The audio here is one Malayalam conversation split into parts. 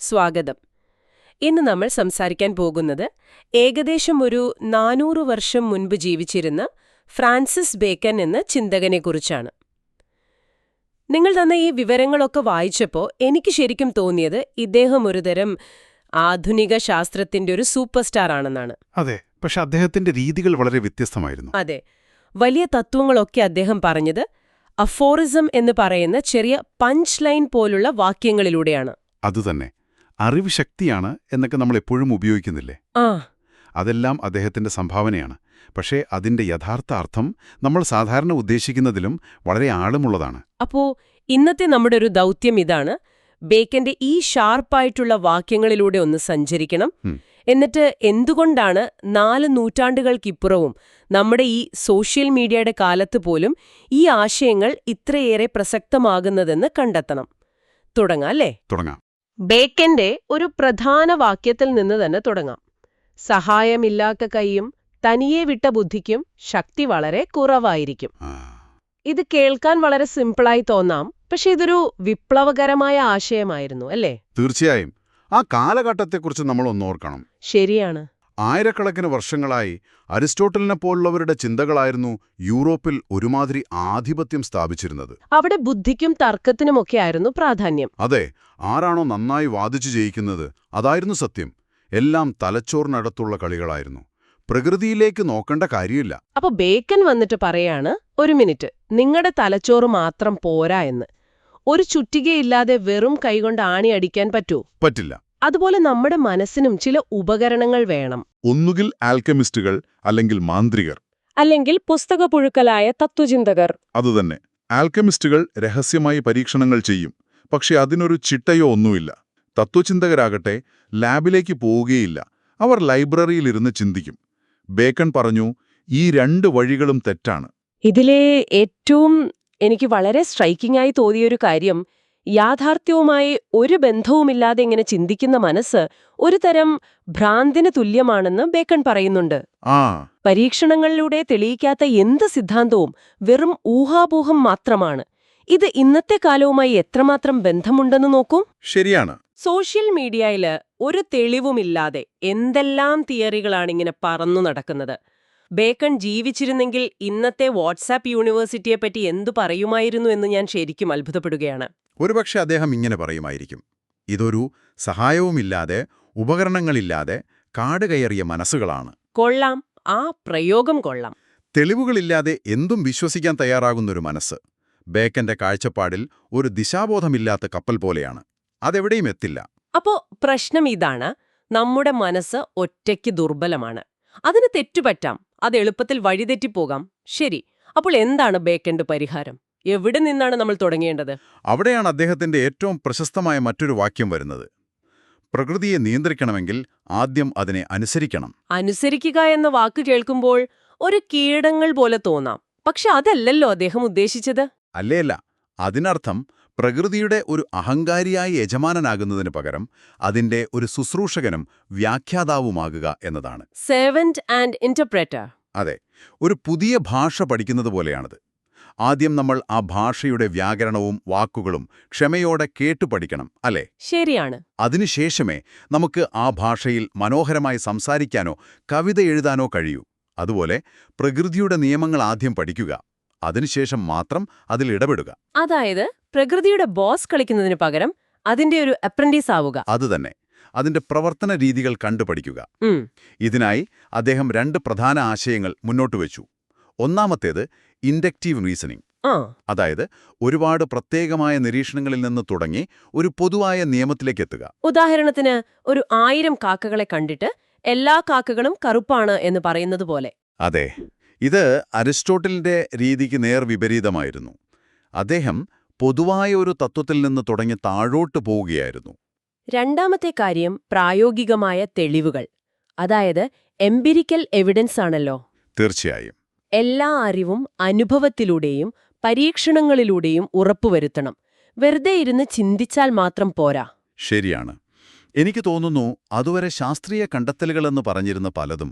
സ്വാഗതം. ഇന്ന് നമ്മൾ സംസാരിക്കാൻ പോകുന്നത് ഏകദേശം ഒരു 400 വർഷം മുൻപ് ജീവിച്ചിരുന്ന ഫ്രാൻസിസ് ബേക്കൻ എന്ന ചിന്തകനെക്കുറിച്ചാണ്. നിങ്ങൾ തന്ന ഈ വിവരങ്ങളൊക്കെ വായിച്ചപ്പോൾ എനിക്ക് ശരിക്കും തോന്നിയത് ഇദ്ദേഹം ഒരുതരം ആധുനിക ശാസ്ത്രത്തിന്റെ ഒരു സൂപ്പർ സ്റ്റാർ ആണെന്നാണ്. അതെ, പക്ഷെ അദ്ദേഹത്തിന്റെ രീതികൾ വളരെ വ്യത്യസ്തമായിരുന്നു. അതെ, വലിയ തത്വങ്ങളൊക്കെ അദ്ദേഹം പറഞ്ഞത് അഫോറിസം എന്ന് പറയുന്ന ചെറിയ പഞ്ച് ലൈൻ പോലുള്ള വാക്യങ്ങളിലൂടെയാണ്. അതുതന്നെ, അറിവ് ശക്തിയാണ് എന്നൊക്കെ നമ്മൾ എപ്പോഴും ഉപയോഗിക്കുന്നില്ലേ? ആ അതെല്ലാം അദ്ദേഹത്തിന്റെ സംഭാവനയാണ്. പക്ഷേ അതിന്റെ യഥാർത്ഥ അർത്ഥം നമ്മൾ സാധാരണ ഉദ്ദേശിക്കുന്നതിലും വളരെ ആഴമുള്ളതാണ്. അപ്പോ ഇന്നത്തെ നമ്മുടെ ഒരു ദൗത്യം ഇതാണ്: ബേക്കന്റെ ഈ ഷാർപ്പായിട്ടുള്ള വാക്യങ്ങളിലൂടെ ഒന്ന് സഞ്ചരിക്കണം. എന്നിട്ട് എന്തുകൊണ്ടാണ് 4 നൂറ്റാണ്ടുകൾക്കിപ്പുറവും നമ്മുടെ ഈ സോഷ്യൽ മീഡിയയുടെ കാലത്ത് പോലും ഈ ആശയങ്ങൾ ഇത്രയേറെ പ്രസക്തമാകുന്നതെന്ന് കണ്ടെത്തണം. തുടങ്ങാം അല്ലേ? തുടങ്ങാം. ബേക്കന്റെ ഒരു പ്രധാന വാക്യത്തിൽ നിന്ന് തന്നെ തുടങ്ങാം. സഹായമില്ലാത്ത കൈയും തനിയെ വിട്ട ബുദ്ധിക്കും ശക്തി വളരെ കുറവായിരിക്കും. ഇത് കേൾക്കാൻ വളരെ സിമ്പിളായി തോന്നാം, പക്ഷെ ഇതൊരു വിപ്ലവകരമായ ആശയമായിരുന്നു അല്ലേ? തീർച്ചയായും. ആ കാലഘട്ടത്തെക്കുറിച്ച് നമ്മൾ ഒന്നോർക്കണം. ശരിയാണ്. ആയിരക്കണക്കിന് വർഷങ്ങളായി അരിസ്റ്റോട്ടലിനെ പോലുള്ളവരുടെ ചിന്തകളായിരുന്നു യൂറോപ്പിൽ ഒരുമാതിരി ആധിപത്യം സ്ഥാപിച്ചിരുന്നത്. അവിടെ ബുദ്ധിക്കും തർക്കത്തിനുമൊക്കെ ആയിരുന്നു പ്രാധാന്യം. അതെ, ആരാണോ നന്നായി വാദിച്ചു ജയിക്കുന്നത് അതായിരുന്നു സത്യം. എല്ലാം തലച്ചോറിനടുത്തുള്ള കളികളായിരുന്നു. പ്രകൃതിയിലേക്ക് നോക്കേണ്ട കാര്യമില്ല. അപ്പൊ ബേക്കൻ വന്നിട്ട് പറയാണ്, ഒരു മിനിറ്റ്, നിങ്ങളുടെ തലച്ചോറ് മാത്രം പോരാ എന്ന്. ഒരു ചുറ്റികയില്ലാതെ വെറും കൈകൊണ്ട് ആണി അടിക്കാൻ പറ്റൂ? പറ്റില്ല. അതുപോലെ നമ്മുടെ മനസ്സിനും ചില ഉപകരണങ്ങൾ വേണം. ഒന്നുകിൽ ആൽക്കെമിസ്റ്റുകൾ, അല്ലെങ്കിൽ മാന്ത്രികർ, അല്ലെങ്കിൽ പുസ്തകപുഴുക്കലായ തത്വചിന്തകർ. അതുതന്നെ. ആൽക്കെമിസ്റ്റുകൾ രഹസ്യമായി പരീക്ഷണങ്ങൾ ചെയ്യും, പക്ഷെ അതിനൊരു ചിട്ടയോ ഒന്നുമില്ല. തത്വചിന്തകരാകട്ടെ ലാബിലേക്ക് പോവുകയില്ല, അവർ ലൈബ്രറിയിലിരുന്ന് ചിന്തിക്കും. ബേക്കൺ പറഞ്ഞു, ഈ 2 വഴികളും തെറ്റാണ്. ഇതിലെ ഏറ്റവും എനിക്ക് വളരെ സ്ട്രൈക്കിംഗ് ആയി തോന്നിയൊരു കാര്യം, യാഥാർത്ഥ്യവുമായി ഒരു ബന്ധവുമില്ലാതെ ഇങ്ങനെ ചിന്തിക്കുന്ന മനസ്സ് ഒരു തരം ഭ്രാന്തിന് തുല്യമാണെന്ന് ബേക്കൺ പറയുന്നുണ്ട്. പരീക്ഷണങ്ങളിലൂടെ തെളിയിക്കാത്ത എന്ത് സിദ്ധാന്തവും വെറും ഊഹാപോഹം മാത്രമാണ്. ഇത് ഇന്നത്തെ കാലവുമായി എത്രമാത്രം ബന്ധമുണ്ടെന്ന് നോക്കൂ. ശരിയാണ്. സോഷ്യൽ മീഡിയയില് ഒരു തെളിവുമില്ലാതെ എന്തെല്ലാം തിയറികളാണിങ്ങനെ പറന്നു നടക്കുന്നത്. ബേക്കൺ ജീവിച്ചിരുന്നെങ്കിൽ ഇന്നത്തെ വാട്സാപ്പ് യൂണിവേഴ്സിറ്റിയെപ്പറ്റി എന്തു പറയുമായിരുന്നു എന്ന് ഞാൻ ശരിക്കും അത്ഭുതപ്പെടുകയാണ്. ഒരുപക്ഷെ അദ്ദേഹം ഇങ്ങനെ പറയുമായിരിക്കും, ഇതൊരു സഹായവുമില്ലാതെ, ഉപകരണങ്ങളില്ലാതെ കാടുകയറിയ മനസ്സുകളാണ്. കൊള്ളാം, ആ പ്രയോഗം കൊള്ളാം. തെളിവുകളില്ലാതെ എന്തും വിശ്വസിക്കാൻ തയ്യാറാകുന്നൊരു മനസ്സ് ബേക്കന്റെ കാഴ്ചപ്പാടിൽ ഒരു ദിശാബോധമില്ലാത്ത കപ്പൽ പോലെയാണ്. അതെവിടെയും എത്തില്ല. അപ്പോ പ്രശ്നം ഇതാണ്, നമ്മുടെ മനസ്സ് ഒറ്റയ്ക്ക് ദുർബലമാണ്. അതിന് തെറ്റുപറ്റാം, അത് എളുപ്പത്തിൽ വഴിതെറ്റിപ്പോകാം. ശരി, അപ്പോൾ എന്താണ് ബേക്കന്റെ പരിഹാരം? എവിടെ നിന്നാണ് നമ്മൾ തുടങ്ങേണ്ടത്? അവിടെയാണ് അദ്ദേഹത്തിന്റെ ഏറ്റവും പ്രശസ്തമായ മറ്റൊരു വാക്യം വരുന്നത്. പ്രകൃതിയെ നിയന്ത്രിക്കണമെങ്കിൽ ആദ്യം അതിനെ അനുസരിക്കണം. അനുസരിക്കുക എന്ന വാക്ക് കേൾക്കുമ്പോൾ ഒരു കീഴടങ്ങൾ പോലെ തോന്നാം. പക്ഷെ അതല്ലല്ലോ അദ്ദേഹം ഉദ്ദേശിച്ചത്. അല്ലേയല്ല. അതിനർത്ഥം പ്രകൃതിയുടെ ഒരു അഹങ്കാരിയായ യജമാനനാകുന്നതിന് പകരം അതിന്റെ ഒരു ശുശ്രൂഷകനും വ്യാഖ്യാതാവുമാകുക എന്നതാണ്. Servant and interpreter. അതെ, ഒരു പുതിയ ഭാഷ പഠിക്കുന്നത് പോലെയാണത്. ആദ്യം നമ്മൾ ആ ഭാഷയുടെ വ്യാകരണവും വാക്കുകളും ക്ഷമയോടെ കേട്ടു പഠിക്കണം, അല്ലേ? ശരിയാണ്. അതിനുശേഷമേ നമുക്ക് ആ ഭാഷയിൽ മനോഹരമായി സംസാരിക്കാനോ കവിത എഴുതാനോ കഴിയൂ. അതുപോലെ പ്രകൃതിയുടെ നിയമങ്ങൾ ആദ്യം പഠിക്കുക, അതിനുശേഷം മാത്രം അതിൽ ഇടപെടുക. അതായത് പ്രകൃതിയുടെ ബോസ് കളിക്കുന്നതിന് പകരം അതിന്റെ ഒരു അപ്രന്റീസ് ആവുക. അതുതന്നെ, അതിന്റെ പ്രവർത്തന രീതികൾ കണ്ടുപഠിക്കുക. ഇതിനായി അദ്ദേഹം 2 പ്രധാന ആശയങ്ങൾ മുന്നോട്ടുവച്ചു. ഒന്നാമത്തേത് ഇൻഡക്റ്റീവ് റീസണിംഗ്. അതായത് ഒരുപാട് പ്രത്യേകമായ നിരീക്ഷണങ്ങളിൽ നിന്ന് തുടങ്ങി ഒരു പൊതുവായ നിയമത്തിലേക്കെത്തുക. ഉദാഹരണത്തിന്, ഒരു 1000 കാക്കകളെ കണ്ടിട്ട് എല്ലാ കാക്കകളും കറുപ്പാണ് എന്ന് പറയുന്നത് പോലെ. അതെ, ഇത് അരിസ്റ്റോട്ടലിന്റെ രീതിക്ക് നേർവിപരീതമായിരുന്നു. അദ്ദേഹം പൊതുവായ ഒരു തത്വത്തിൽ നിന്ന് തുടങ്ങി താഴോട്ട് പോവുകയായിരുന്നു. രണ്ടാമത്തെ കാര്യം പ്രായോഗികമായ തെളിവുകൾ, അതായത് എംപിരിക്കൽ എവിഡൻസ് ആണല്ലോ. തീർച്ചയായും. എല്ലാ അറിവും അനുഭവത്തിലൂടെയും പരീക്ഷണങ്ങളിലൂടെയും ഉറപ്പുവരുത്തണം. വെറുതെ ഇരുന്ന് ചിന്തിച്ചാൽ മാത്രം പോരാ. ശരിയാണ്. എനിക്ക് തോന്നുന്നു അതുവരെ ശാസ്ത്രീയ കണ്ടെത്തലുകളെന്ന് പറഞ്ഞിരുന്ന പലതും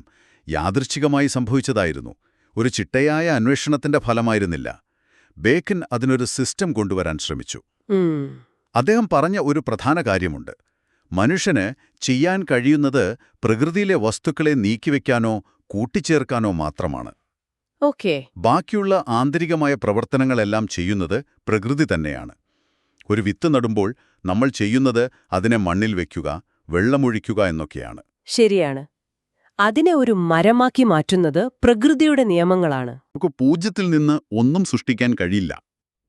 യാദൃച്ഛികമായി സംഭവിച്ചതായിരുന്നു. ഒരു ചിട്ടയായ അന്വേഷണത്തിന്റെ ഫലമായിരുന്നില്ല. ബേക്കൻ അതിനൊരു സിസ്റ്റം കൊണ്ടുവരാൻ ശ്രമിച്ചു. അദ്ദേഹം പറഞ്ഞ ഒരു പ്രധാന കാര്യമുണ്ട്. മനുഷ്യന് ചെയ്യാൻ കഴിയുന്നത് പ്രകൃതിയിലെ വസ്തുക്കളെ നീക്കിവെക്കാനോ കൂട്ടിച്ചേർക്കാനോ മാത്രമാണ്. ഓക്കേ. ബാക്കിയുള്ള ആന്തരികമായ പ്രവർത്തനങ്ങളെല്ലാം ചെയ്യുന്നത് പ്രകൃതി തന്നെയാണ്. ഒരു വിത്ത് നടുമ്പോൾ നമ്മൾ ചെയ്യുന്നത് അതിനെ മണ്ണിൽ വെക്കുക, വെള്ളമൊഴിക്കുക എന്നൊക്കെയാണ്. ശരിയാണ്. അതിനെ ഒരു മരമാക്കി മാറ്റുന്നത് പ്രകൃതിയുടെ നിയമങ്ങളാണ്. നമുക്ക് പൂജ്യത്തിൽ നിന്ന് ഒന്നും സൃഷ്ടിക്കാൻ കഴിയില്ല.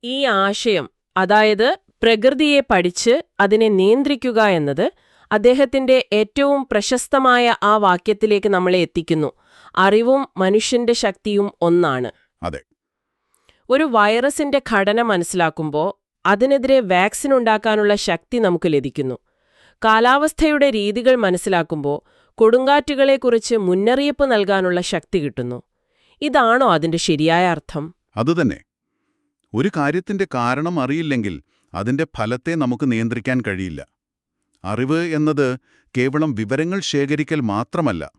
ഈ ആശയം, അതായത് പ്രകൃതിയെ പഠിച്ച് അതിനെ നിയന്ത്രിക്കുക എന്നത് അദ്ദേഹത്തിന്റെ ഏറ്റവും പ്രശസ്തമായ ആ വാക്യത്തിലേക്ക് നമ്മളെ എത്തിക്കുന്നു. അറിവും മനുഷ്യന്റെ ശക്തിയും ഒന്നാണ്. അതെ. ഒരു വൈറസിന്റെ ഘടന മനസ്സിലാക്കുമ്പോൾ അതിനെതിരെ വാക്സിൻ ഉണ്ടാക്കാനുള്ള ശക്തി നമുക്ക് ലഭിക്കുന്നു. കാലാവസ്ഥയുടെ രീതികൾ മനസ്സിലാക്കുമ്പോൾ കൊടുങ്കാറ്റുകളെക്കുറിച്ച് മുന്നറിയിപ്പ് നൽകാനുള്ള ശക്തി കിട്ടുന്നു. ഇതാണോ അതിന്റെ ശരിയായ അർത്ഥം? അതുതന്നെ. ഒരു കാര്യത്തിന്റെ കാരണം അറിയില്ലെങ്കിൽ അതിന്റെ ഫലത്തെ നമുക്ക് നിയന്ത്രിക്കാൻ കഴിയില്ല. അറിവ് എന്നത് കേവലം വിവരങ്ങൾ ശേഖരിക്കൽ മാത്രമല്ല,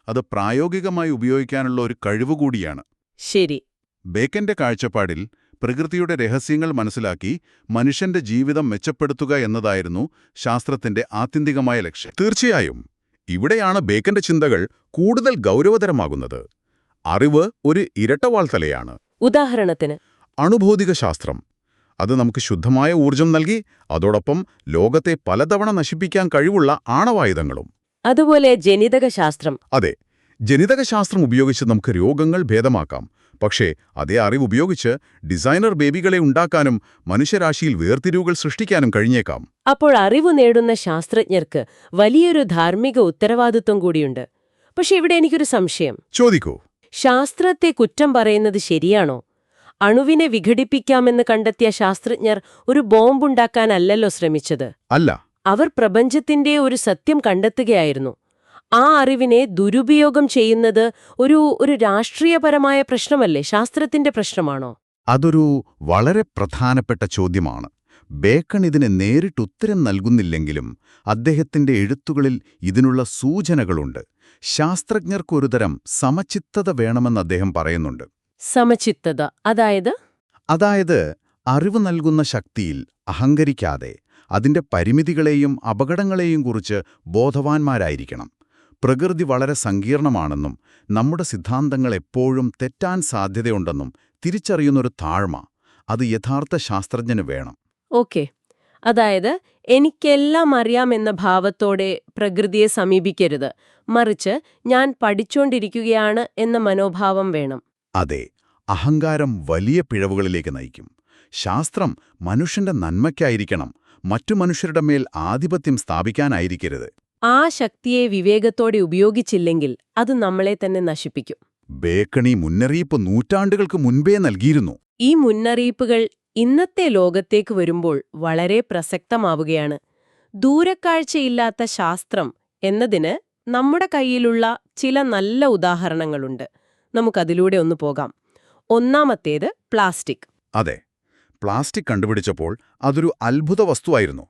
അത് പ്രായോഗികമായി ഉപയോഗിക്കാനുള്ള ഒരു കഴിവുകൂടിയാണ്. ശരി. ബേക്കന്റെ കാഴ്ചപ്പാടിൽ പ്രകൃതിയുടെ രഹസ്യങ്ങൾ മനസ്സിലാക്കി മനുഷ്യന്റെ ജീവിതം മെച്ചപ്പെടുത്തുക എന്നതായിരുന്നു ശാസ്ത്രത്തിന്റെ ആത്യന്തികമായ ലക്ഷ്യം. തീർച്ചയായും ഇവിടെയാണ് ബേക്കന്റെ ചിന്തകൾ കൂടുതൽ ഗൗരവതരമാകുന്നത്. അറിവ് ഒരു ഇരട്ടവാൾ തലയാണ്. ഉദാഹരണത്തിന് അണുഭൗതിക ശാസ്ത്രം. അത് നമുക്ക് ശുദ്ധമായ ഊർജം നൽകി, അതോടൊപ്പം ലോകത്തെ പലതവണ നശിപ്പിക്കാൻ കഴിവുള്ള ആണവായുധങ്ങളും. അതുപോലെ ജനിതക ശാസ്ത്രം. അതെ, ജനിതക ശാസ്ത്രം ഉപയോഗിച്ച് നമുക്ക് രോഗങ്ങൾ ഭേദമാക്കാം. പക്ഷേ അതേ അറിവ് ഉപയോഗിച്ച് ഡിസൈനർ ബേബികളെ ഉണ്ടാക്കാനും മനുഷ്യരാശിയിൽ വേർതിരിവുകൾ സൃഷ്ടിക്കാനും കഴിഞ്ഞേക്കാം. അപ്പോൾ അറിവ് നേടുന്ന ശാസ്ത്രജ്ഞർക്ക് വലിയൊരു ധാർമ്മിക ഉത്തരവാദിത്വം കൂടിയുണ്ട്. പക്ഷെ ഇവിടെ എനിക്കൊരു സംശയം. ചോദിക്കൂ. ശാസ്ത്രത്തെ കുറ്റം പറയുന്നത് ശരിയാണോ? അണുവിനെ വിഘടിപ്പിക്കാമെന്ന് കണ്ടെത്തിയ ശാസ്ത്രജ്ഞർ ഒരു ബോംബുണ്ടാക്കാനല്ലല്ലോ ശ്രമിച്ചത്. അല്ല. അവർ പ്രപഞ്ചത്തിന്റെ ഒരു സത്യം കണ്ടെത്തുകയായിരുന്നു. ആ അറിവിനെ ദുരുപയോഗം ചെയ്യുന്നത് ഒരു രാഷ്ട്രീയപരമായ പ്രശ്നമല്ലേ? ശാസ്ത്രത്തിന്റെ പ്രശ്നമാണോ? അതൊരു വളരെ പ്രധാനപ്പെട്ട ചോദ്യമാണ്. ബേക്കൺ ഇതിന് നേരിട്ടുത്തരം നൽകുന്നില്ലെങ്കിലും അദ്ദേഹത്തിന്റെ എഴുത്തുകളിൽ ഇതിനുള്ള സൂചനകളുണ്ട്. ശാസ്ത്രജ്ഞർക്കൊരുതരം സമചിത്തത വേണമെന്ന് അദ്ദേഹം പറയുന്നുണ്ട്. സമചിത്തത അതായത് അറിവ് നൽകുന്ന ശക്തിയിൽ അഹങ്കരിക്കാതെ അതിന്റെ പരിമിതികളെയും അപകടങ്ങളെയും കുറിച്ച് ബോധവാന്മാരായിരിക്കണം. പ്രകൃതി വളരെ സങ്കീർണമാണെന്നും നമ്മുടെ സിദ്ധാന്തങ്ങൾ എപ്പോഴും തെറ്റാൻ സാധ്യതയുണ്ടെന്നും തിരിച്ചറിയുന്നൊരു താഴ്മ, അത് യഥാർത്ഥ ശാസ്ത്രജ്ഞന് വേണം. ഓക്കെ. അതായത് എനിക്കെല്ലാം അറിയാമെന്ന ഭാവത്തോടെ പ്രകൃതിയെ സമീപിക്കരുത്, മറിച്ച് ഞാൻ പഠിച്ചുകൊണ്ടിരിക്കുകയാണ് എന്ന മനോഭാവം വേണം. അതെ, അഹങ്കാരം വലിയ പിഴവുകളിലേക്ക് നയിക്കും. ശാസ്ത്രം മനുഷ്യന്റെ നന്മയ്ക്കായിരിക്കണം, മറ്റു മനുഷ്യരുടെ മേൽ ആധിപത്യം സ്ഥാപിക്കാനായിരിക്കരുത്. ആ ശക്തിയെ വിവേകത്തോടെ ഉപയോഗിച്ചില്ലെങ്കിൽ അത് നമ്മളെ തന്നെ നശിപ്പിക്കും. ബേക്കൺ ഈ മുന്നറിയിപ്പ് നൂറ്റാണ്ടുകൾക്ക് മുൻപേ നൽകിയിരുന്നു. ഈ മുന്നറിയിപ്പുകൾ ഇന്നത്തെ ലോകത്തേക്ക് വരുമ്പോൾ വളരെ പ്രസക്തമാവുകയാണ്. ദൂരക്കാഴ്ചയില്ലാത്ത ശാസ്ത്രം എന്നതിന് നമ്മുടെ കയ്യിലുള്ള ചില നല്ല ഉദാഹരണങ്ങളുണ്ട്. നമുക്കതിലൂടെ ഒന്ന് പോകാം. ഒന്നാമത്തേത് പ്ലാസ്റ്റിക്. അതെ, പ്ലാസ്റ്റിക് കണ്ടുപിടിച്ചപ്പോൾ അതൊരു അത്ഭുത വസ്തുവായിരുന്നു.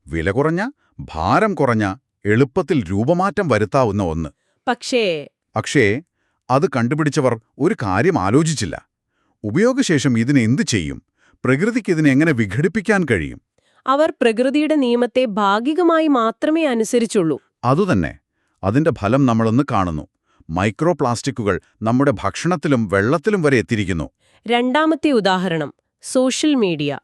വില കുറഞ്ഞ, ഭാരം കുറഞ്ഞ, എളുപ്പത്തിൽ രൂപമാറ്റം വരുത്താവുന്ന ഒന്ന്. പക്ഷേ അത് കണ്ടുപിടിച്ചവർ ഒരു കാര്യം ആലോചിച്ചില്ല. ഉപയോഗശേഷം ഇതിനെ എന്തു ചെയ്യും? പ്രകൃതിക്ക് ഇതിനെ എങ്ങനെ വിഘടിപ്പിക്കാൻ കഴിയും? അവർ പ്രകൃതിയുടെ നിയമത്തെ ഭാഗികമായി മാത്രമേ അനുസരിച്ചുള്ളൂ. അതുതന്നെ. അതിന്റെ ഫലം നമ്മളൊന്ന് കാണുന്നു. മൈക്രോ പ്ലാസ്റ്റിക്കുകൾ നമ്മുടെ ഭക്ഷണത്തിലും വെള്ളത്തിലും വരെ എത്തിയിരിക്കുന്നു. രണ്ടാമത്തെ ഉദാഹരണം സോഷ്യൽ മീഡിയ.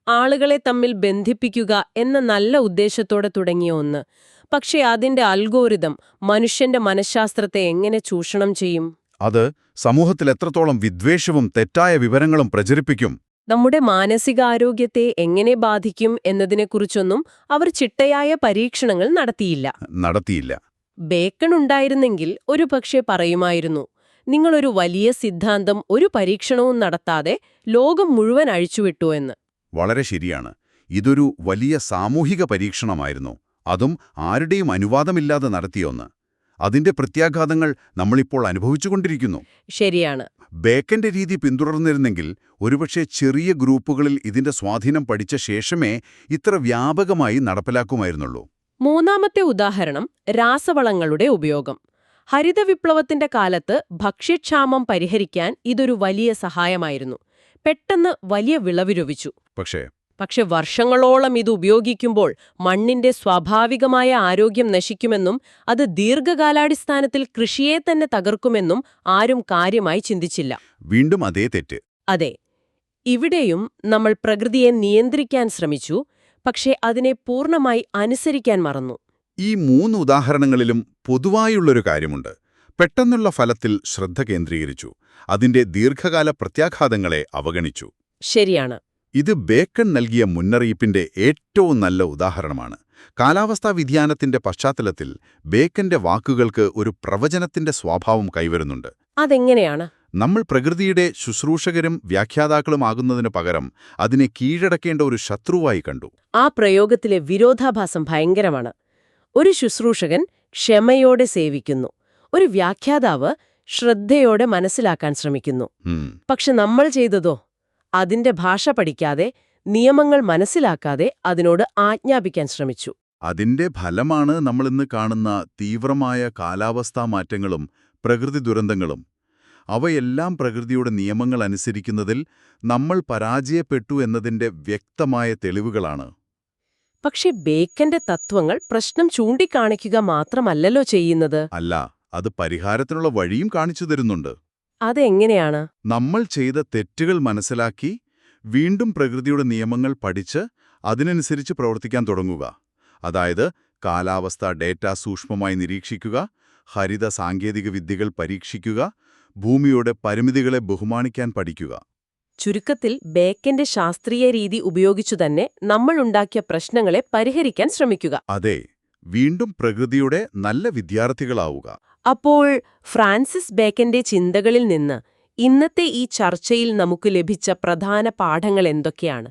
ആളുകളെ തമ്മിൽ ബന്ധിപ്പിക്കുക എന്ന നല്ല ഉദ്ദേശത്തോടെ തുടങ്ങിയ ഒന്ന്. പക്ഷേ അതിന്റെ അൽഗോരിതം മനുഷ്യന്റെ മനഃശാസ്ത്രത്തെ എങ്ങനെ ചൂഷണം ചെയ്യും? അത് സമൂഹത്തിൽ എത്രത്തോളം വിദ്വേഷവും തെറ്റായ വിവരങ്ങളും പ്രചരിപ്പിക്കും, നമ്മുടെ മാനസികാരോഗ്യത്തെ എങ്ങനെ ബാധിക്കും എന്നതിനെക്കുറിച്ചൊന്നും അവർ ചിട്ടയായ പരീക്ഷണങ്ങൾ നടത്തിയില്ല. ബേക്കൺ ഉണ്ടായിരുന്നെങ്കിൽ ഒരുപക്ഷെ പറയുമായിരുന്നു, നിങ്ങളൊരു വലിയ സിദ്ധാന്തം ഒരു പരീക്ഷണവും നടത്താതെ ലോകം മുഴുവൻ അഴിച്ചുവിട്ടു എന്ന്. വളരെ ശരിയാണ്. ഇതൊരു വലിയ സാമൂഹിക പരീക്ഷണമായിരുന്നു. അതും ആരുടെയും അനുവാദമില്ലാതെ നടത്തിയൊന്ന്. അതിന്റെ പ്രത്യാഘാതങ്ങൾ നമ്മളിപ്പോൾ അനുഭവിച്ചുകൊണ്ടിരിക്കുന്നു. ശരിയാണ്. ബേക്കന്റെ രീതി പിന്തുടർന്നിരുന്നെങ്കിൽ ഒരുപക്ഷെ ചെറിയ ഗ്രൂപ്പുകളിൽ ഇതിന്റെ സ്വാധീനം പഠിച്ച ശേഷമേ ഇത്ര വ്യാപകമായി നടപ്പിലാക്കുമായിരുന്നുള്ളൂ. മൂന്നാമത്തെ ഉദാഹരണം രാസവളങ്ങളുടെ ഉപയോഗം. ഹരിതവിപ്ലവത്തിന്റെ കാലത്ത് ഭക്ഷ്യക്ഷാമം പരിഹരിക്കാൻ ഇതൊരു വലിയ സഹായമായിരുന്നു. പെട്ടെന്ന് വലിയ വിളവ് ലഭിച്ചു. പക്ഷേ പക്ഷെ വർഷങ്ങളോളം ഇത് ഉപയോഗിക്കുമ്പോൾ മണ്ണിന്റെ സ്വാഭാവികമായ ആരോഗ്യം നശിക്കുമെന്നും അത് ദീർഘകാലാടിസ്ഥാനത്തിൽ കൃഷിയെ തന്നെ തകർക്കുമെന്നും ആരും കാര്യമായി ചിന്തിച്ചില്ല. വീണ്ടും അതേ തെറ്റ്. അതെ, ഇവിടെയും നമ്മൾ പ്രകൃതിയെ നിയന്ത്രിക്കാൻ ശ്രമിച്ചു, പക്ഷേ അതിനെ പൂർണ്ണമായി അനുസരിക്കാൻ മറന്നു. ഈ 3 ഉദാഹരണങ്ങളിലും പൊതുവായുള്ളൊരു കാര്യമുണ്ട്. പെട്ടെന്നുള്ള ഫലത്തിൽ ശ്രദ്ധ കേന്ദ്രീകരിച്ചു, അതിന്റെ ദീർഘകാല പ്രത്യാഘാതങ്ങളെ അവഗണിച്ചു. ശരിയാണ്. ഇത് ബേക്കൺ നൽകിയ മുന്നറിയിപ്പിന്റെ ഏറ്റവും നല്ല ഉദാഹരണമാണ്. കാലാവസ്ഥാ വ്യതിയാനത്തിന്റെ പശ്ചാത്തലത്തിൽ ബേക്കന്റെ വാക്കുകൾക്ക് ഒരു പ്രവചനത്തിന്റെ സ്വഭാവം കൈവരുന്നുണ്ട്. അതെങ്ങനെയാണ്? നമ്മൾ പ്രകൃതിയുടെ ശുശ്രൂഷകരും വ്യാഖ്യാതാക്കളുമാകുന്നതിനു പകരം അതിനെ കീഴടക്കേണ്ട ഒരു ശത്രുവായി കണ്ടു. ആ പ്രയോഗത്തിലെ വിരോധാഭാസം ഭയങ്കരമാണ്. ഒരു ശുശ്രൂഷകൻ ക്ഷമയോടെ സേവിക്കുന്നു, ഒരു വ്യാഖ്യാതാവ് ശ്രദ്ധയോടെ മനസ്സിലാക്കാൻ ശ്രമിക്കുന്നു. പക്ഷെ നമ്മൾ ചെയ്തതോ? അതിന്റെ ഭാഷ പഠിക്കാതെ, നിയമങ്ങൾ മനസ്സിലാക്കാതെ അതിനോട് ആജ്ഞാപിക്കാൻ ശ്രമിച്ചു. അതിന്റെ ഫലമാണ് നമ്മളിന്ന് കാണുന്ന തീവ്രമായ കാലാവസ്ഥാ മാറ്റങ്ങളും പ്രകൃതി ദുരന്തങ്ങളും. അവയെല്ലാം പ്രകൃതിയുടെ നിയമങ്ങൾ അനുസരിക്കുന്നതിൽ നമ്മൾ പരാജയപ്പെട്ടു എന്നതിന്റെ വ്യക്തമായ തെളിവുകളാണ്. പക്ഷെ ബേക്കന്റെ തത്വങ്ങൾ പ്രശ്നം ചൂണ്ടിക്കാണിക്കുക മാത്രമല്ലല്ലോ ചെയ്യുന്നത്. അല്ല, അത് പരിഹാരത്തിനുള്ള വഴിയും കാണിച്ചു തരുന്നുണ്ട്. അതെങ്ങനെയാണ്? നമ്മൾ ചെയ്ത തെറ്റുകൾ മനസ്സിലാക്കി വീണ്ടും പ്രകൃതിയുടെ നിയമങ്ങൾ പഠിച്ച് അതിനനുസരിച്ച് പ്രവർത്തിക്കാൻ തുടങ്ങുക. അതായത് കാലാവസ്ഥാ ഡേറ്റ സൂക്ഷ്മമായി നിരീക്ഷിക്കുക, ഹരിത സാങ്കേതിക വിദ്യകൾ പരീക്ഷിക്കുക, ഭൂമിയുടെ പരിമിതികളെ ബഹുമാനിക്കാൻ പഠിക്കുക. ചുരുക്കത്തിൽ ബേക്കന്റെ ശാസ്ത്രീയ രീതി ഉപയോഗിച്ചുതന്നെ നമ്മൾ ഉണ്ടാക്കിയ പ്രശ്നങ്ങളെ പരിഹരിക്കാൻ ശ്രമിക്കുക. അതെ, വീണ്ടും പ്രകൃതിയുടെ നല്ല വിദ്യാർത്ഥികളാവുക. അപ്പോൾ ഫ്രാൻസിസ് ബേക്കന്റെ ചിന്തകളിൽ നിന്ന് ഇന്നത്തെ ഈ ചർച്ചയിൽ നമുക്ക് ലഭിച്ച പ്രധാന പാഠങ്ങൾ എന്തൊക്കെയാണ്?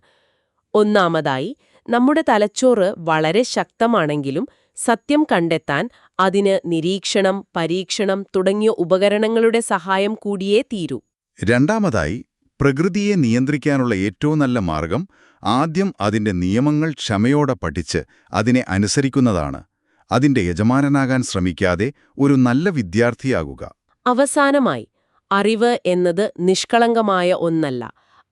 ഒന്നാമതായി, നമ്മുടെ തലച്ചോറ് വളരെ ശക്തമാണെങ്കിലും സത്യം കണ്ടെത്താൻ അതിന് നിരീക്ഷണം, പരീക്ഷണം തുടങ്ങിയ ഉപകരണങ്ങളുടെ സഹായം കൂടിയേ തീരൂ. രണ്ടാമതായി, പ്രകൃതിയെ നിയന്ത്രിക്കാനുള്ള ഏറ്റവും നല്ല മാർഗം ആദ്യം അതിന്റെ നിയമങ്ങൾ ക്ഷമയോടെ പഠിച്ച് അതിനെ അനുസരിക്കുന്നതാണ്. അതിന്റെ യജമാനനാകാൻ ശ്രമിക്കാതെ ഒരു നല്ല വിദ്യാർത്ഥിയാകുക. അവസാനമായി, അറിവ് എന്നത് നിഷ്കളങ്കമായ ഒന്നല്ല,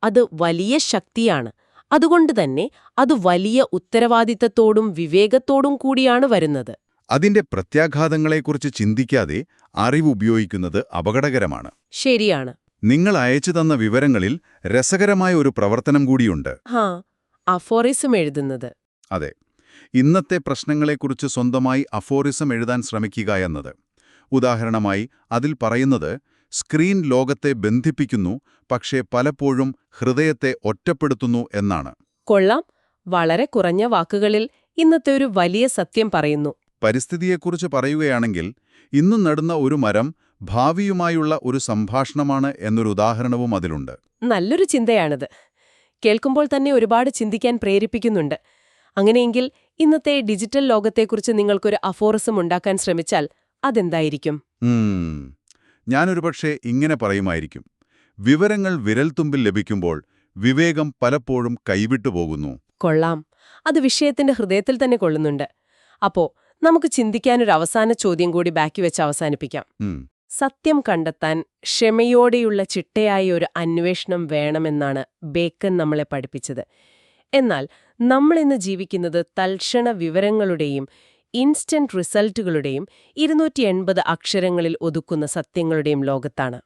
അത് വലിയ ശക്തിയാണ്. അതുകൊണ്ടുതന്നെ അത് വലിയ ഉത്തരവാദിത്തത്തോടും വിവേകത്തോടും കൂടിയാണ് വരുന്നത്. അതിന്റെ പ്രത്യാഘാതങ്ങളെക്കുറിച്ച് ചിന്തിക്കാതെ അറിവ് ഉപയോഗിക്കുന്നത് അപകടകരമാണ്. ശരിയാണ്. നിങ്ങൾ അയച്ചു തന്ന വിവരങ്ങളിൽ രസകരമായ ഒരു പ്രവർത്തനം കൂടിയുണ്ട്. അഫോറിസം എഴുതുന്നത്. അതെ, ഇന്നത്തെ പ്രശ്നങ്ങളെക്കുറിച്ച് സ്വന്തമായി അഫോറിസം എഴുതാൻ ശ്രമിക്കുക എന്നത്. ഉദാഹരണമായി അതിൽ പറയുന്നത്, സ്ക്രീൻ ലോകത്തെ ബന്ധിപ്പിക്കുന്നു, പക്ഷേ പലപ്പോഴും ഹൃദയത്തെ ഒറ്റപ്പെടുത്തുന്നു എന്നാണ്. കൊള്ളാം. വളരെ കുറഞ്ഞ വാക്കുകളിൽ ഇന്നത്തെ ഒരു വലിയ സത്യം പറയുന്നു. പരിസ്ഥിതിയെക്കുറിച്ച് പറയുകയാണെങ്കിൽ, ഇന്നു നടുന്ന ഒരു മരം ഭാവിയുമായുള്ള ഒരു സംഭാഷണമാണ് എന്നൊരു ഉദാഹരണവും അതിലുണ്ട്. നല്ലൊരു ചിന്തയാണിത്. കേൾക്കുമ്പോൾ തന്നെ ഒരുപാട് ചിന്തിക്കാൻ പ്രേരിപ്പിക്കുന്നുണ്ട്. അങ്ങനെയെങ്കിൽ ഇന്നത്തെ ഡിജിറ്റൽ ലോകത്തെക്കുറിച്ച് നിങ്ങൾക്കൊരു അഫോറിസം ഉണ്ടാക്കാൻ ശ്രമിച്ചാൽ അതെന്തായിരിക്കും? ഞാനൊരു പക്ഷേ ഇങ്ങനെ പറയുമായിരിക്കും: വിവരങ്ങൾ വിരൽത്തുമ്പിൽ ലഭിക്കുമ്പോൾ വിവേകം പലപ്പോഴും കൈവിട്ടുപോകുന്നു. കൊള്ളാം. അത് വിഷയത്തിന്റെ ഹൃദയത്തിൽ തന്നെ കൊള്ളുന്നുണ്ട്. അപ്പോ നമുക്ക് ചിന്തിക്കാനൊരു അവസാന ചോദ്യം കൂടി ബാക്കി വെച്ച് അവസാനിപ്പിക്കാം. സത്യം കണ്ടെത്താൻ ക്ഷമയോടെയുള്ള ചിട്ടയായ ഒരു അന്വേഷണം വേണമെന്നാണ് ബേക്കൻ നമ്മളെ പഠിപ്പിച്ചത്. എന്നാൽ നമ്മളിന്ന് ജീവിക്കുന്നത് തൽക്ഷണ വിവരങ്ങളുടെയും ഇൻസ്റ്റന്റ് റിസൾട്ടുകളുടെയും 280 അക്ഷരങ്ങളിൽ ഒതുക്കുന്ന സത്യങ്ങളുടെയും ലോകത്താണ്.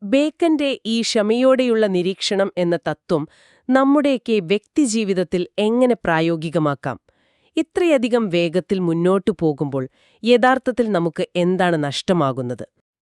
ബേക്കന്റെ ഈ ക്ഷമയോടെയുള്ള നിരീക്ഷണം എന്ന തത്വം നമ്മുടെയൊക്കെ വ്യക്തിജീവിതത്തിൽ എങ്ങനെ പ്രായോഗികമാക്കാം? ഇത്രയധികം വേഗത്തിൽ മുന്നോട്ടു പോകുമ്പോൾ യഥാർത്ഥത്തിൽ നമുക്ക് എന്താണ് നഷ്ടമാകുന്നത്?